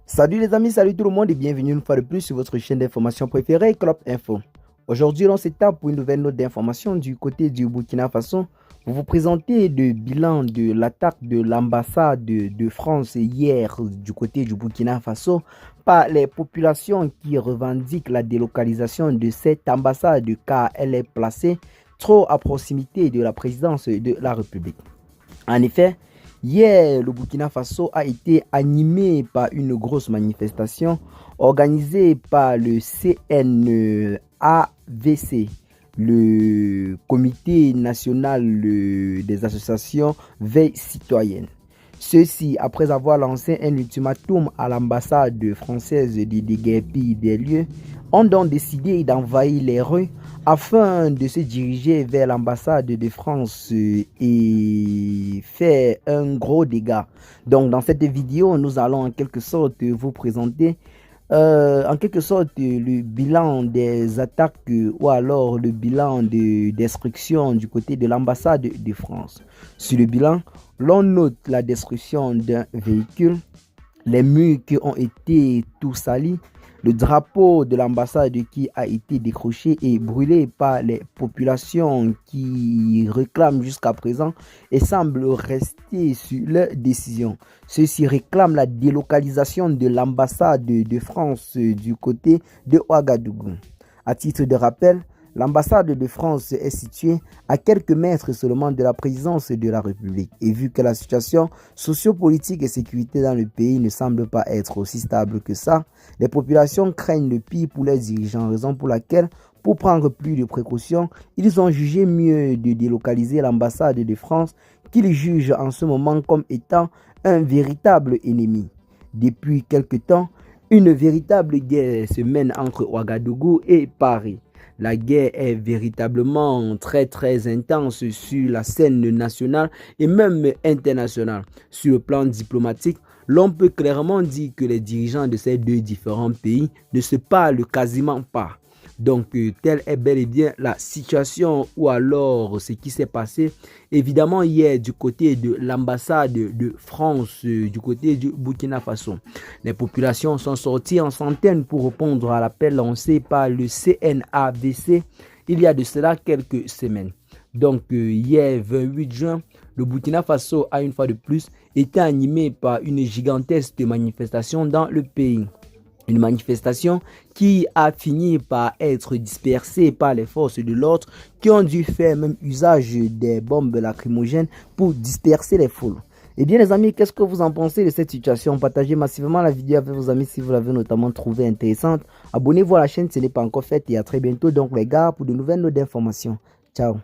Salut les amis, salut tout le monde et bienvenue une fois de plus sur votre chaîne d'information préférée, Clop Info. Aujourd'hui, on s'étape pour une nouvelle note d'information du côté du Burkina Faso pour vous présenter le bilan de l'attaque de l'ambassade de France hier du côté du Burkina Faso par les populations qui revendiquent la délocalisation de cette ambassade car elle est placée trop à proximité de la présidence de la République. En effet, hier, le Burkina Faso a été animé par une grosse manifestation organisée par le CNAVC, le Comité national des associations veille citoyenne. Ceci après avoir lancé un ultimatum à l'ambassade française de déguerpir des lieux, ont donc décidé d'envahir les rues afin de se diriger vers l'ambassade de France et faire un gros dégât. Donc dans cette vidéo, nous allons en quelque sorte vous présenter le bilan des attaques ou alors le bilan de destruction du côté de l'ambassade de France. Sur le bilan, l'on note la destruction d'un véhicule, les murs qui ont été tout salis, le drapeau de l'ambassade qui a été décroché et brûlé par les populations qui réclament jusqu'à présent et semblent rester sur leur décision. Ceux-ci réclament la délocalisation de l'ambassade de France du côté de Ouagadougou. À titre de rappel, l'ambassade de France est située à quelques mètres seulement de la présidence de la République. Et vu que la situation sociopolitique et sécurité dans le pays ne semble pas être aussi stable que ça, les populations craignent le pire pour leurs dirigeants, raison pour laquelle, pour prendre plus de précautions, ils ont jugé mieux de délocaliser l'ambassade de France qu'ils jugent en ce moment comme étant un véritable ennemi. Depuis quelque temps, une véritable guerre se mène entre Ouagadougou et Paris. La guerre est véritablement très intense sur la scène nationale et même internationale. Sur le plan diplomatique, l'on peut clairement dire que les dirigeants de ces deux différents pays ne se parlent quasiment pas. Donc, telle est bel et bien la situation ou alors ce qui s'est passé. Évidemment, hier, du côté de l'ambassade de France, du côté du Burkina Faso, les populations sont sorties en centaines pour répondre à l'appel lancé par le CNAVC il y a de cela quelques semaines. Donc, hier, 28 juin, le Burkina Faso a une fois de plus été animé par une gigantesque manifestation dans le pays. Une manifestation qui a fini par être dispersée par les forces de l'ordre qui ont dû faire même usage des bombes lacrymogènes pour disperser les foules. Eh bien les amis, qu'est-ce que vous en pensez de cette situation? Partagez massivement la vidéo avec vos amis si vous l'avez notamment trouvée intéressante. Abonnez-vous à la chaîne si ce n'est pas encore fait et à très bientôt donc les gars pour de nouvelles notes d'informations. Ciao.